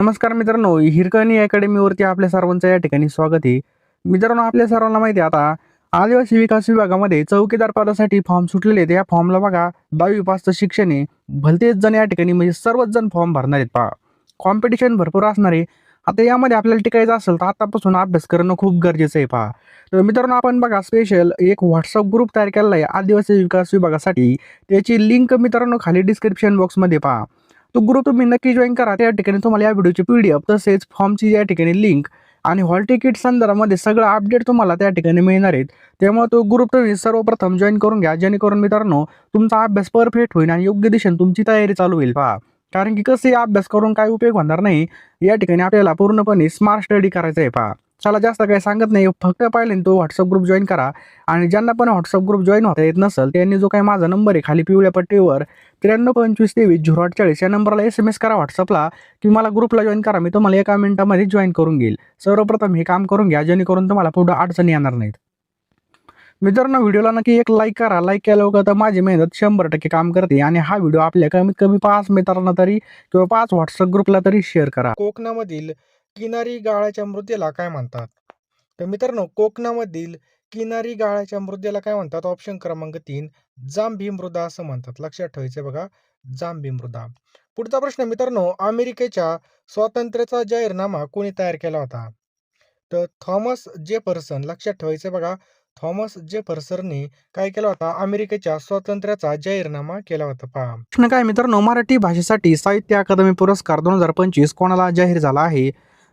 नमस्कार मित्रांनो, हिरकणी अकॅडमीवरती आपल्या सर्वांचं या ठिकाणी स्वागत आहे. मित्रांनो, आपल्या सर्वांना माहिती आहे आता आदिवासी विकास विभागामध्ये चौकीदार पदासाठी फॉर्म सुटलेले आहेत. या फॉर्मला बघा 10वी पासचं शिक्षण आहे. भलतेच जण या ठिकाणी म्हणजे सर्वच जण फॉर्म भरणार आहेत पहा. कॉम्पिटिशन भरपूर असणार आहे. आता यामध्ये आपल्याला टिकायचं असेल तर आतापासून अभ्यास करणं खूप गरजेचं आहे पहा. तर मित्रांनो, आपण बघा स्पेशल एक WhatsApp ग्रुप तयार केलेला आहे आदिवासी विकास विभागासाठी. त्याची लिंक मित्रांनो खाली डिस्क्रिप्शन बॉक्समध्ये पहा. तो ग्रुप तुम्ही नक्की जॉइन करा. त्या ठिकाणी तुम्हाला या व्हिडिओची PDF तसेच फॉर्मची या ठिकाणी लिंक आणि हॉल तिकीट संदर्भामध्ये सगळं अपडेट तुम्हाला त्या ठिकाणी मिळणार आहेत. त्यामुळे तो ग्रुप तुम्ही सर्वप्रथम जॉइन करून घ्या, जेणेकरून मित्रांनो तुमचा अभ्यास परफेक्ट होईल आणि योग्य दिशेने तुमची तयारी चालू होईल पहा. कारण की कसं अभ्यास करून काही उपयोग होणार नाही. या ठिकाणी आपल्याला पूर्णपणे स्मार्ट स्टडी करायचा आहे पहा. चला जास्त काही सांगत नाही, फक्त पाहिलं तो WhatsApp ग्रुप जॉइन करा. आणि ज्यांना पण WhatsApp ग्रुप जॉइन होता येत नसेल त्यांनी जो काही माझा नंबर आहे खाली पिवळ्या पट्टीवर 9325230840 या नंबरला SMS करा WhatsAppला की मला ग्रुपला जॉइन करा. मी तुम्हाला एका मिनिटामध्ये जॉइन करून घेईल. सर्वप्रथम हे काम करून घ्या, जेणेकरून तुम्हाला पुढे अडचणी येणार नाहीत. मित्रांनो, व्हिडिओला नक्की एक लाईक करा. लाईक केल्यावर तर माझी मेहनत 100% काम करते आणि हा व्हिडिओ आपल्या कमीत कमी 5 मित्रांना तरी किंवा 5 WhatsApp ग्रुपला तरी शेअर करा. कोकणामधील किनारी गाळाच्या मृदेला काय म्हणतात? तर मित्रांनो, कोकणामधील किनारी गाळाच्या मृदेला काय म्हणतात? ऑप्शन क्रमांक 3 जांभी मृदा असं म्हणतात. लक्षात ठेवायचं बघा, जांभी मृदा. पुढचा प्रश्न मित्रांनो, अमेरिकेच्या स्वातंत्र्याचा जाहीरनामा कोणी तयार केला होता? तर थॉमस जेफरसन. लक्षात ठेवायचं बघा, थॉमस जेफरसनने काय केला होता? अमेरिकेच्या स्वातंत्र्याचा जाहीरनामा केला होता पहा. प्रश्न काय मित्रांनो, मराठी भाषेसाठी साहित्य अकादमी पुरस्कार 2025 कोणाला जाहीर झाला आहे?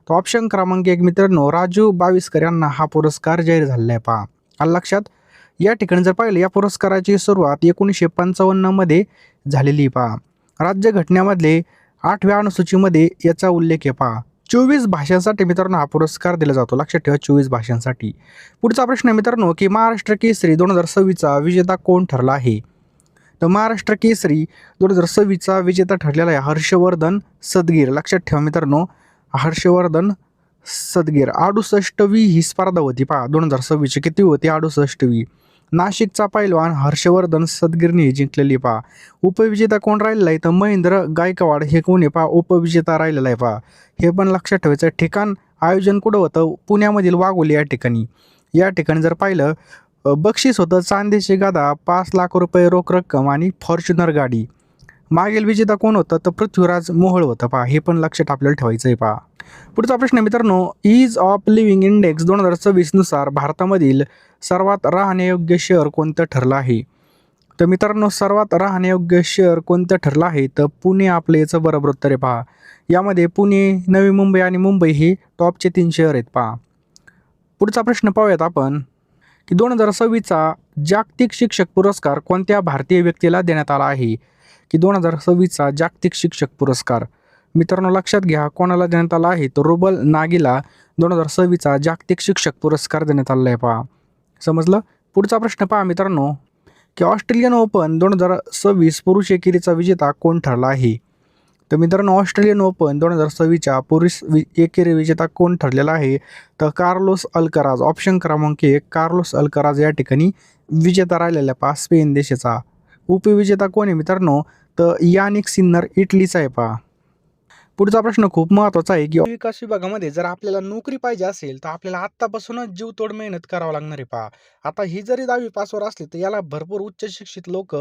तर ऑप्शन क्रमांक 1 मित्रांनो, राजू बाविस्कर यांना हा पुरस्कार जाहीर झालेला आहे पहा. आलं लक्षात? या ठिकाणी जर पाहिलं, या पुरस्काराची सुरुवात 1955 मध्ये झालेली पहा. राज्यघटनेमधले 8व्या अनुसूचीमध्ये याचा उल्लेख आहे पहा. 24 भाषांसाठी मित्रांनो हा पुरस्कार दिला जातो. लक्षात ठेवा, 24 भाषांसाठी. पुढचा प्रश्न मित्रांनो, की महाराष्ट्र केसरी 2026चा विजेता कोण ठरला आहे? तर महाराष्ट्र केसरी 2026चा विजेता ठरलेला आहे हर्षवर्धन सदगीर. लक्षात ठेवा मित्रांनो, हर्षवर्धन सदगीर. 68वी ही स्पर्धा होती पहा. 2026ची किती होती? 68वी. नाशिकचा पैलवान हर्षवर्धन सदगीरने जिंकलेली पहा. उपविजेता कोण राहिलेला आहे? तर महेंद्र गायकवाड हे कोण आहे पहा? उपविजेता राहिलेला आहे पहा. हे पण लक्षात ठेवायचं. ठिकाण आयोजन कुठं होतं? पुण्यामधील वाघोली या ठिकाणी. या ठिकाणी जर पाहिलं, बक्षीस होतं चांदीची गदा, 5 लाख रुपये रोख रक्कम आणि फॉर्च्युनर गाडी. मागील विजेता कोण होतं? तर पृथ्वीराज मोहोळ होतं पहा. हे पण लक्षात आपल्याला ठेवायचं आहे पहा. पुढचा प्रश्न मित्रांनो, ईज ऑफ लिव्हिंग इंडेक्स 2026 नुसार भारतामधील सर्वात राहण्यायोग्य शहर कोणतं ठरलं आहे? तर मित्रांनो, सर्वात राहण्यायोग्य शहर कोणतं ठरलं आहे? तर पुणे आपलं याचं बरोबर उत्तर आहे पहा. यामध्ये पुणे, नवी मुंबई आणि मुंबई हे टॉपचे 3 शहर आहेत पहा. पुढचा प्रश्न पाहूयात आपण, की 2026चा जागतिक शिक्षक पुरस्कार कोणत्या भारतीय व्यक्तीला देण्यात आला आहे? की 2026चा जागतिक शिक्षक पुरस्कार मित्रांनो लक्षात घ्या कोणाला देण्यात आला आहे? तर रुबल नागीला 2026चा जागतिक शिक्षक पुरस्कार देण्यात आलेला आहे पहा. समजलं? पुढचा प्रश्न पहा मित्रांनो, की ऑस्ट्रेलियन ओपन 2026 पुरुष एकेरीचा विजेता कोण ठरला आहे? तर मित्रांनो, ऑस्ट्रेलियन ओपन 2026च्या पुरुष एकेरी विजेता कोण ठरलेला आहे? तर कार्लोस अल्कराज. ऑप्शन क्रमांक 1 कार्लोस अल्कराज या ठिकाणी विजेता राहिलेला पहा, स्पेन देशाचा. उपविजेता कोण आहे मित्रांनो? तर यानिक सिन्नर इटलीचा आहे पहा. पुढचा प्रश्न खूप महत्त्वाचा आहे, की विकास विभागामध्ये जर आपल्याला नोकरी पाहिजे असेल तर आपल्याला आत्तापासूनच जीवतोड मेहनत करावं लागणार आहे पहा. आता ही जरी 10वी पासवर असली तर याला भरपूर उच्च शिक्षित लोक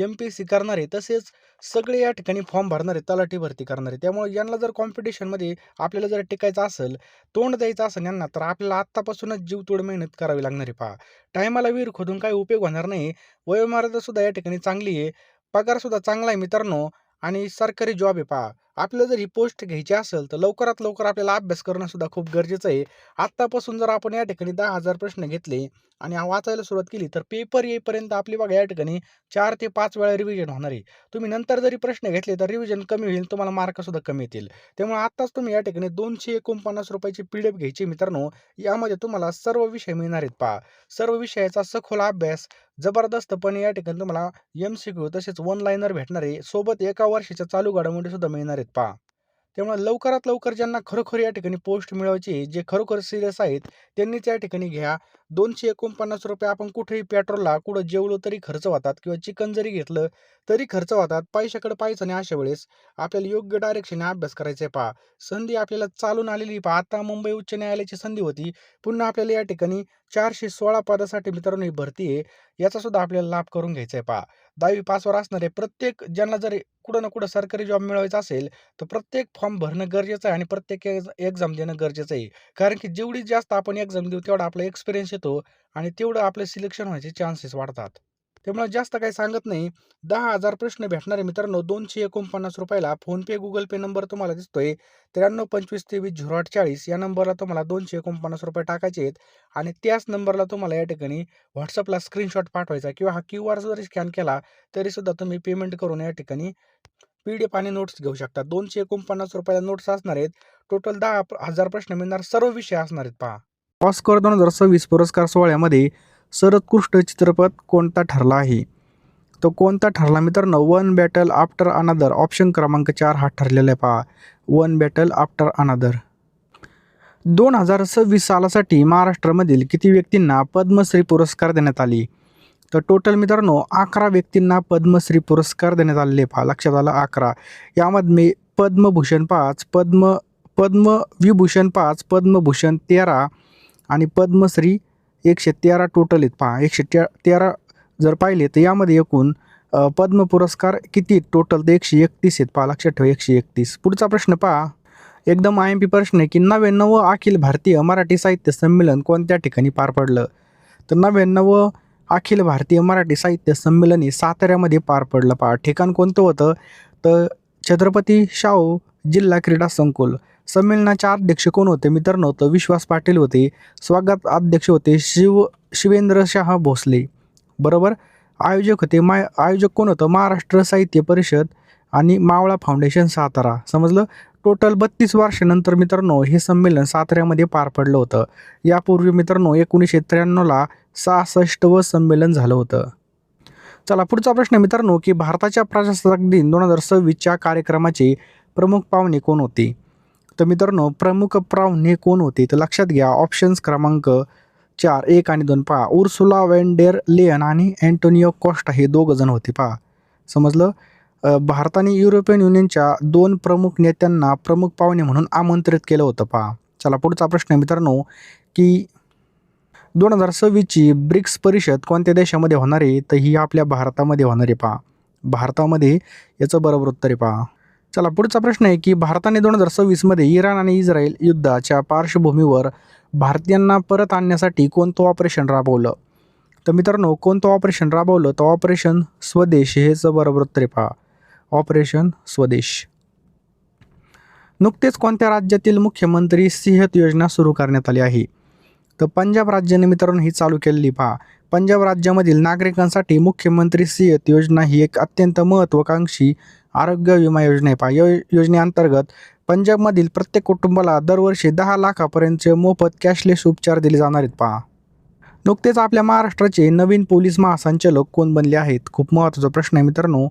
MPSC करणार आहे, तसेच सगळे या ठिकाणी फॉर्म भरणार आहे, तलाठी भरती करणार आहे. त्यामुळे यांना जर कॉम्पिटिशनमध्ये आपल्याला जर टिकायचं असेल, तोंड द्यायचं असेल यांना, तर आपल्याला आत्तापासूनच जीवतोड मेहनत करावी लागणार आहे पहा. टायमाला विहीर खोदून काही उपयोग होणार नाही. वयोमर्यादा सुद्धा या ठिकाणी चांगली आहे, पगार सुद्धा चांगला आहे मित्रांनो, आणि सरकारी जॉब आहे पहा. आपल्याला जर ही पोस्ट घ्यायची असेल तर लवकरात लवकर आपल्याला अभ्यास करणं सुद्धा खूप गरजेचं आहे. आत्तापासून जर आपण या ठिकाणी 10,000 प्रश्न घेतले आणि वाचायला सुरुवात केली तर पेपर येईपर्यंत आपली बघा या ठिकाणी 4 ते 5 वेळा रिव्हिजन होणार आहे. तुम्ही नंतर जरी प्रश्न घेतले तर रिव्हिजन कमी होईल, तुम्हाला मार्क सुद्धा कमी येतील. त्यामुळे आत्ताच तुम्ही या ठिकाणी 249 रुपयाची PDF घ्यायची मित्रांनो. यामध्ये तुम्हाला सर्व विषय मिळणार आहेत पहा. सर्व विषयाचा सखोल अभ्यास जबरदस्तपणे या ठिकाणी तुम्हाला MCQ तसेच वन लाईनर भेटणार आहे. सोबत एका वर्षाच्या चालू घडामोडी सुद्धा मिळणार आहेत पहा. त्यामुळे लवकरात लवकर ज्यांना खरोखर या ठिकाणी पोस्ट मिळवायची, जे खरोखर सिरियस आहेत, त्यांनीच या ठिकाणी घ्या. ₹249 आपण कुठेही पेट्रोलला कुठं जेवलो तरी खर्च होतात किंवा चिकन जरी घेतलं तरी खर्च होतात. पैशाकडे पाहायचं नाही अशा वेळेस. आपल्याला योग्य डायरेक्शनने अभ्यास करायचा आहे पहा. संधी आपल्याला चालून आलेली पहा. आता मुंबई उच्च न्यायालयाची संधी होती. पुन्हा आपल्याला या ठिकाणी 416 पदासाठी मित्रांनो ही भरती आहे. याचा सुद्धा आपल्याला लाभ करून घ्यायचा आहे पहा. 10वी पासवर असणारे प्रत्येक ज्यांना जर कुठं ना कुठं सरकारी जॉब मिळवायचा असेल तर प्रत्येक फॉर्म भरणं गरजेचं आहे आणि प्रत्येक एक्झाम देणं गरजेचं आहे. कारण की जेवढी जास्त आपण एक्झाम देऊ तेवढा आपला एक्सपिरियन्स येतो आणि तेवढं आपलं सिलेक्शन व्हायचे चान्सेस वाढतात. त्यामुळे जास्त काही सांगत नाही. 10,000 प्रश्न भेटणार आहे मित्रांनो ₹249 फोनपे, गुगल पे नंबर तुम्हाला दिसतोय 9325230840 या नंबरला तुम्हाला ₹249 टाकायचे आहेत आणि त्याच नंबरला तुम्हाला या ठिकाणी WhatsAppला स्क्रीनशॉट पाठवायचा किंवा हा QR जरी स्कॅन केला तरी सुद्धा तुम्ही पेमेंट करून या ठिकाणी PDF आणि नोट्स घेऊ शकता. ₹249 नोट्स असणार आहेत. टोटल 10,000 प्रश्न मिळणार. सर्व विषय असणार आहेत पहा. ऑस्कर 2026 पुरस्कार सोहळ्यामध्ये सर्वोत्कृष्ट चित्रपट कोणता ठरला आहे? तो कोणता ठरला मित्रांनो? One battle after another option क्रमांक 4 हा ठरलेला आहे पहा. One battle after another. 2026 सालासाठी महाराष्ट्रामधील किती व्यक्तींना पद्मश्री पुरस्कार देण्यात आले? तर टोटल मित्रांनो 11 व्यक्तींना पद्मश्री पुरस्कार देण्यात आलेले पहा. लक्षात आलं 11. यामध्ये पद्मभूषण 5, पद्मविभूषण 5, पद्मभूषण 13 आणि पद्मश्री 113 टोटल आहेत पहा. 113 जर पाहिले तर यामध्ये एकूण पद्म पुरस्कार किती टोटल? तर 131 आहेत पहा. लक्षात ठेवा 131. पुढचा प्रश्न पहा. एकदम IMP प्रश्न आहे की 99वं अखिल भारतीय मराठी साहित्य संमेलन कोणत्या ठिकाणी पार पडलं? तर 99वं अखिल भारतीय मराठी साहित्य संमेलन हे साताऱ्यामध्ये पार पडलं पहा. ठिकाण कोणतं होतं? तर छत्रपती शाहू जिल्हा क्रीडा संकुल. संमेलनाचे अध्यक्ष कोण होते मित्रांनो? तर विश्वास पाटील होते. स्वागत अध्यक्ष होते शिवेंद्र शाह भोसले. बरोबर. आयोजक कोण होतं? महाराष्ट्र साहित्य परिषद आणि मावळा फाउंडेशन सातारा. समजलं. टोटल 32 वर्षानंतर मित्रांनो हे संमेलन साताऱ्यामध्ये पार पडलं होतं. यापूर्वी मित्रांनो 1993ला 66वं संमेलन झालं होतं. चला पुढचा प्रश्न मित्रांनो की भारताच्या प्रजासत्ताक दिन 2026च्या कार्यक्रमाचे प्रमुख पाहुणे कोण होते? तर मित्रांनो प्रमुख पाहुणे कोण होते? तर लक्षात घ्या ऑप्शन्स क्रमांक 4, 1 आणि 2 पहा. उर्सुला वॉन डेर लेयन आणि अँटोनियो कॉस्टा हे दोघं जण होते पहा. समजलं. भारताने युरोपियन युनियनच्या 2 प्रमुख नेत्यांना प्रमुख पाहुणे म्हणून आमंत्रित केलं होतं पहा. चला पुढचा प्रश्न मित्रांनो की 2026ची ब्रिक्स परिषद कोणत्या देशामध्ये होणार आहे? तर ही आपल्या भारतामध्ये होणार आहे पहा. भारतामध्ये याचं बरोबर उत्तर आहे पहा. चला पुढचा प्रश्न आहे की भारताने 2026मध्ये इराण आणि इस्रायल युद्धाच्या पार्श्वभूमीवर भारतीयांना परत आणण्यासाठी कोणतं ऑपरेशन राबवलं? तर मित्रांनो कोणतं ऑपरेशन राबवलं? तर ऑपरेशन स्वदेश हेच बरोबर उत्तर आहे पहा. ऑपरेशन स्वदेश. नुकतेच कोणत्या राज्यातील मुख्यमंत्री सेहत योजना सुरू करण्यात आली आहे? तर पंजाब राज्याने मित्रांनो ही चालू केलेली पहा. पंजाब राज्यामधील नागरिकांसाठी मुख्यमंत्री सेहत योजना ही एक अत्यंत महत्त्वाकांक्षी आरोग्य विमा योजना आहे पहा. या योजनेअंतर्गत पंजाबमधील प्रत्येक कुटुंबाला दरवर्षी 10 लाखापर्यंतचे मोफत कॅशलेस उपचार दिले जाणार आहेत पहा. नुकतेच आपल्या महाराष्ट्राचे नवीन पोलीस महासंचालक कोण बनले आहेत? खूप महत्त्वाचा प्रश्न आहे मित्रांनो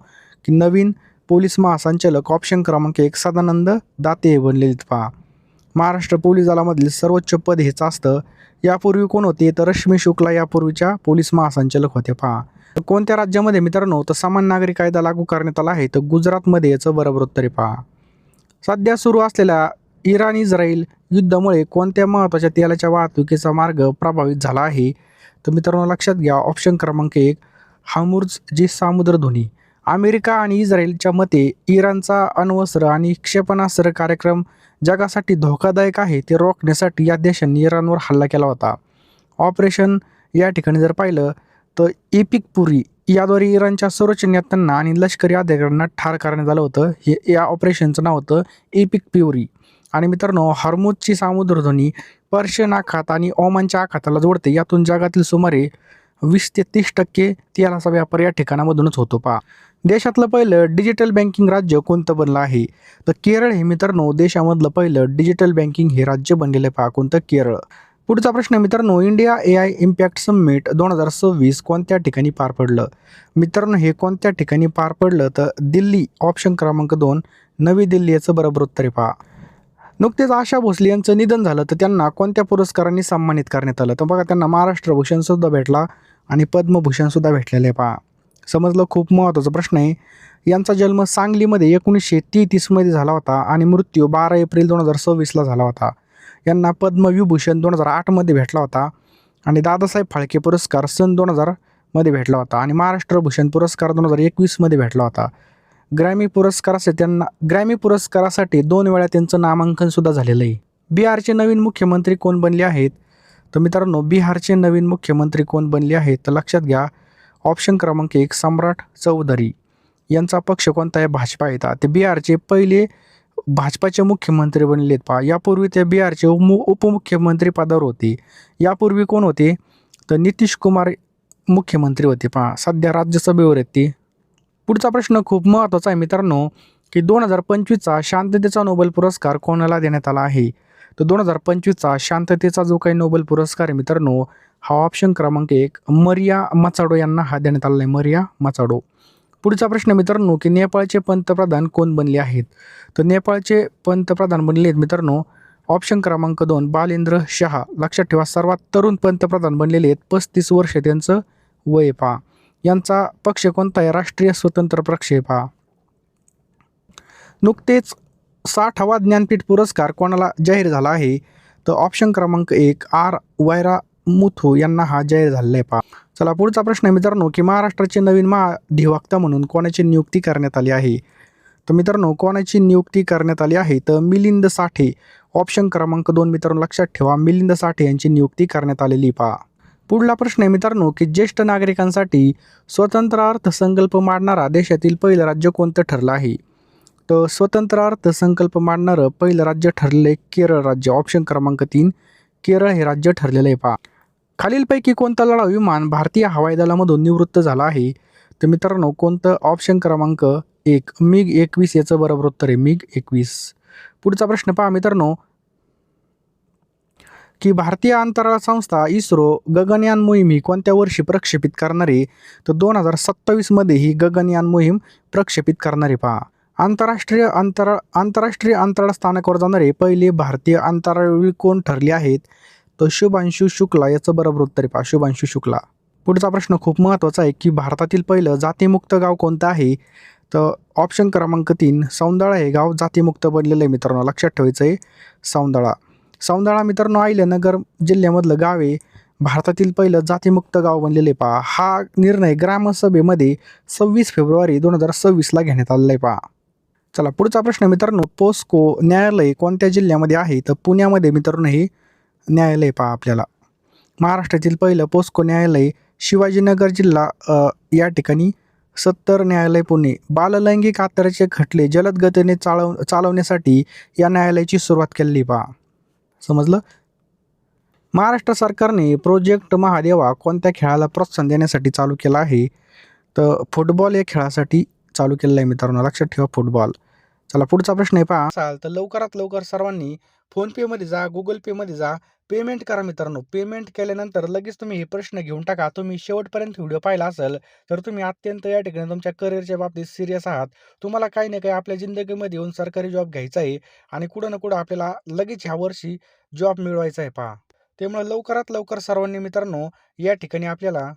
की नवीन पोलीस महासंचालक ऑप्शन क्रमांक 1 सदानंद दाते हे बनलेले आहेत पहा. महाराष्ट्र पोलीस दलामधील सर्वोच्च पद हेच असतं. यापूर्वी कोण होते? तर रश्मी शुक्ला यापूर्वीच्या पोलीस महासंचालक होते पहा. कोणत्या राज्यामध्ये मित्रांनो? तर समान नागरी कायदा लागू करण्यात आला आहे. तर गुजरातमध्ये याचं बरोबर उत्तर आहे पहा. सध्या सुरू असलेल्या इराण इस्रायल युद्धामुळे कोणत्या महत्त्वाच्या तेलाच्या वाहतुकीचा मार्ग प्रभावित झाला आहे? तर मित्रांनो लक्षात घ्या ऑप्शन क्रमांक 1 हार्मुझ जी सामुद्रधुनी. अमेरिका आणि इस्रायलच्या मते इराणचा अण्वस्त्र आणि क्षेपणास्त्र कार्यक्रम जगासाठी धोकादायक आहे ते रोखण्यासाठी या देशांनी इराणवर हल्ला केला होता. ऑपरेशन या ठिकाणी जर पाहिलं तर एपिक पुरी याद्वारे इराणच्या सर्वोच्च नेत्यांना आणि लष्करी अधिकाऱ्यांना ठार करण्यात आलं होतं. हे या ऑपरेशनचं नाव होतं एपिक प्युरी. आणि मित्रांनो हार्मुझची सामुद्रधुनी पर्शियन आखात आणि ओमानच्या आखाताला जोडते. यातून जगातील सुमारे 20 ते 30% तेलाचा व्यापार या ठिकाणामधूनच होतो पहा. देशातलं पहिलं डिजिटल बँकिंग राज्य कोणतं बनलं आहे? तर केरळ हे मित्रांनो देशामधलं पहिलं डिजिटल बँकिंग हे राज्य बनलेलं आहे पहा. कोणतं? केरळ. पुढचा प्रश्न मित्रांनो इंडिया AI इम्पॅक्ट समिट 2026 कोणत्या ठिकाणी पार पडलं? मित्रांनो हे कोणत्या ठिकाणी पार पडलं? तर दिल्ली ऑप्शन क्रमांक 2 नवी दिल्ली याचं बरोबर उत्तर आहे पहा. नुकतेच आशा भोसले यांचं निधन झालं, तर त्यांना कोणत्या पुरस्कारांनी सन्मानित करण्यात आलं? तर बघा, त्यांना महाराष्ट्र भूषणसुद्धा भेटला आणि पद्मभूषणसुद्धा भेटलेलं आहे पहा. समजलं, खूप महत्त्वाचा प्रश्न आहे. यांचा जन्म सांगलीमध्ये 1933मध्ये झाला होता आणि मृत्यू 12 एप्रिल 2026ला झाला होता. यांना पद्मविभूषण 2008मध्ये भेटला होता आणि दादासाहेब फाळके पुरस्कार सन 2000मध्ये भेटला होता आणि महाराष्ट्र भूषण पुरस्कार 2021मध्ये भेटला होता. ग्रॅमी पुरस्कारासाठी 2 वेळा त्यांचं नामांकनसुद्धा झालेलं आहे. बिहारचे नवीन मुख्यमंत्री कोण बनले आहेत? तर मित्रांनो, बिहारचे नवीन मुख्यमंत्री कोण बनले आहेत? तर लक्षात घ्या, ऑप्शन क्रमांक 1 सम्राट चौधरी. यांचा पक्ष कोणता आहे? भाजपा येतात. ते बिहारचे पहिले भाजपाचे मुख्यमंत्री बनले आहेत पहा. यापूर्वी ते बिहारचे उपमुख्यमंत्री पदावर होते. यापूर्वी कोण होते? तर नितीश कुमार मुख्यमंत्री होते पहा. सध्या राज्यसभेवर आहेत ते. पुढचा प्रश्न खूप महत्त्वाचा आहे मित्रांनो, की 2025चा शांततेचा नोबेल पुरस्कार कोणाला देण्यात आला आहे? तर 2025चा शांततेचा जो काही नोबेल पुरस्कार आहे मित्रांनो, हा ऑप्शन क्रमांक 1 मरिया मचाडो यांना हा देण्यात आलेला आहे. मरिया मचाडो. पुढचा प्रश्न मित्रांनो, की नेपाळचे पंतप्रधान कोण बनले आहेत? तर नेपाळचे पंतप्रधान बनले आहेत मित्रांनो, ऑप्शन क्रमांक 2 बालेंद्र शहा. लक्षात ठेवा, सर्वात तरुण पंतप्रधान बनलेले आहेत. 35 वर्ष त्यांचं वय पहा. यांचा पक्ष कोणता आहे? राष्ट्रीय स्वतंत्र पक्ष आहे पहा. नुकतेच 60वा ज्ञानपीठ पुरस्कार कोणाला जाहीर झाला आहे? तर ऑप्शन क्रमांक 1 आर वैरामुथू यांना हा जाहीर झालेला आहे पहा. चला, पुढचा प्रश्न आहे मित्रांनो, की महाराष्ट्राचे नवीन महाधिवक्ता म्हणून कोणाची नियुक्ती करण्यात आली आहे? तर मित्रांनो, कोणाची नियुक्ती करण्यात आली आहे? तर मिलिंद साठे. ऑप्शन क्रमांक 2 मित्रांनो, लक्षात ठेवा, मिलिंद साठे यांची नियुक्ती करण्यात आलेली पहा. पुढला प्रश्न आहे मित्रांनो, की ज्येष्ठ नागरिकांसाठी स्वतंत्र अर्थसंकल्प मांडणारा देशातील पहिलं राज्य कोणतं ठरलं आहे? तर स्वतंत्र अर्थसंकल्प मांडणारं पहिलं राज्य ठरले केरळ राज्य. ऑप्शन क्रमांक 3 केरळ हे राज्य ठरलेलं आहे पहा. खालीलपैकी कोणता लढाऊ विमान भारतीय हवाई दलामधून निवृत्त झाला आहे? तर मित्रांनो, कोणतं? ऑप्शन क्रमांक 1 MiG-21 याचं बरोबर उत्तर आहे MiG-21. पुढचा प्रश्न पहा मित्रांनो, की भारतीय अंतराळ संस्था इस्रो गगनयान मोहीम ही कोणत्या वर्षी प्रक्षेपित करणार आहे? तर 2027मध्ये ही गगनयान मोहीम प्रक्षेपित करणार आहे पहा. आंतरराष्ट्रीय अंतराळ स्थानकावर जाणारे पहिले भारतीय अंतराळवीर कोण ठरले आहेत? तर शुभांशु शुक्ला याचं बरोबर उत्तर आहे पहा, शुभांशु शुक्ला. पुढचा प्रश्न खूप महत्त्वाचा आहे, की भारतातील पहिलं जातीमुक्त गाव कोणतं आहे? तर ऑप्शन क्रमांक 3 सौंदळा हे गाव जातीमुक्त बनलेलं आहे मित्रांनो. लक्षात ठेवायचं आहे, सौंदळा. सौंदळा मित्रांनो अहिल्यानगर जिल्ह्यामधलं गाव आहे. भारतातील पहिलं जातीमुक्त गाव बनलेलं आहे पहा. हा निर्णय ग्रामसभेमध्ये 26 फेब्रुवारी 2026ला घेण्यात आलेला आहे पहा. चला, पुढचा प्रश्न मित्रांनो, पोस्को न्यायालय कोणत्या जिल्ह्यामध्ये आहे? तर पुण्यामध्ये मित्रांनो हे न्यायालय पहा आपल्याला. महाराष्ट्रातील पहिलं पोस्को न्यायालय शिवाजीनगर जिल्हा या ठिकाणी. 70 न्यायालय पुणे. बाललैंगिक अत्याचाराचे खटले जलद गतीने चालवण्यासाठी या न्यायालयाची सुरुवात केलेली पहा. समजलं? महाराष्ट्र सरकारने प्रोजेक्ट महादेवा कोणत्या खेळाला प्रोत्साहन देण्यासाठी चालू केला आहे? तर फुटबॉल या खेळासाठी चालू केलेलं आहे मित्रांनो. लक्षात ठेवा, फुटबॉल. चला, पुढचा प्रश्न आहे पहा. असाल तर लवकरात लवकर सर्वांनी फोनपेमध्ये जा, गुगल पेमध्ये जा, पेमेंट करा मित्रांनो. पेमेंट केल्यानंतर लगेच तुम्ही हे प्रश्न घेऊन टाका. तुम्ही शेवटपर्यंत व्हिडिओ पाहिला असेल तर तुम्ही अत्यंत या ठिकाणी तुमच्या करिअरच्या बाबतीत सिरियस आहात. तुम्हाला काही ना काही आपल्या जिंदगीमध्ये येऊन सरकारी जॉब घ्यायचा आहे आणि कुठं ना कुठं आपल्याला लगेच ह्या वर्षी जॉब मिळवायचा आहे पहा. त्यामुळे लवकरात लवकर सर्वांनी मित्रांनो या ठिकाणी आपल्याला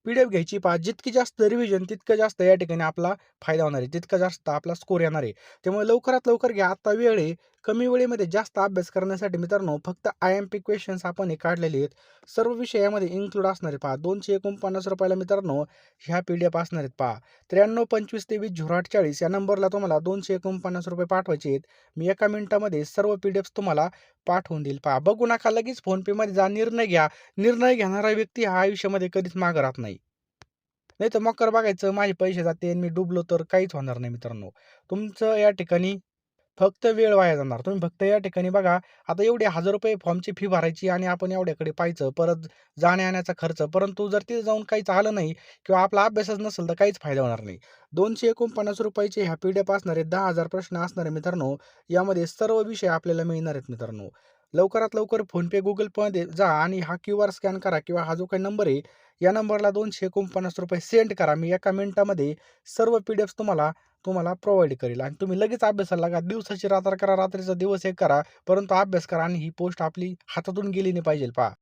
PDF घ्यायची पहा. जितकी जास्त रिव्हिजन तितकं जास्त या ठिकाणी आपला फायदा होणार आहे, तितका जास्त आपला स्कोर येणार आहे. त्यामुळे लवकरात लवकर घ्या. आता वेळ आहे. कमी वेळेमध्ये जास्त अभ्यास करण्यासाठी मित्रांनो फक्त IMP क्वेश्चन्स आपण हे काढलेले आहेत. सर्व विषय यामध्ये इन्क्लूड असणार आहे पहा. 249 रुपयाला मित्रांनो ह्या PDF असणार आहेत पहा. 93 25 23 0840 या नंबरला तुम्हाला 249 रुपये पाठवायचे आहेत. मी एका मिनिटामध्ये सर्व PDFs तुम्हाला पाठवून देईल पहा. बघू नका, लगेच फोनपेमध्ये जा, निर्णय घ्या. निर्णय घेणारा व्यक्ती हा आयुष्यामध्ये कधीच मागं राहत नाही. नाही तर मकर बघायचं माझे पैसे जाते आणि मी डुबलो तर काहीच होणार नाही मित्रांनो. तुमचं या ठिकाणी फक्त वेळ वाया जाणार. तुम्ही फक्त या ठिकाणी बघा, आता एवढे ₹1000 फॉर्मची फी भरायची आणि आपण एवढ्याकडे पाहायचं, परत जाण्या-येण्याचा खर्च. परंतु जर तिथे जाऊन काहीच आलं नाही किंवा आपला अभ्यासच नसेल तर काहीच फायदा होणार नाही. 249 रुपयाचे ह्या PDF असणार आहेत. 10,000 प्रश्न असणार आहे मित्रांनो. यामध्ये सर्व विषय आपल्याला मिळणार आहेत मित्रांनो. लवकरात लवकर फोनपे, गुगल पेमध्ये जा आणि हा क्यूआर स्कॅन करा किंवा हा जो काही नंबर आहे, या नंबरला ₹249 सेंड करा. मी एका मिनिटामध्ये सर्व PDF तुम्हाला तुम्हाला प्रोव्हाईड करेल आणि तुम्ही लगेच अभ्यासाला लागा. दिवसाची रात्र करा, रात्रीचा दिवस एक करा, परंतु अभ्यास करा आणि ही पोस्ट आपली हातातून गेली नाही पाहिजे पहा.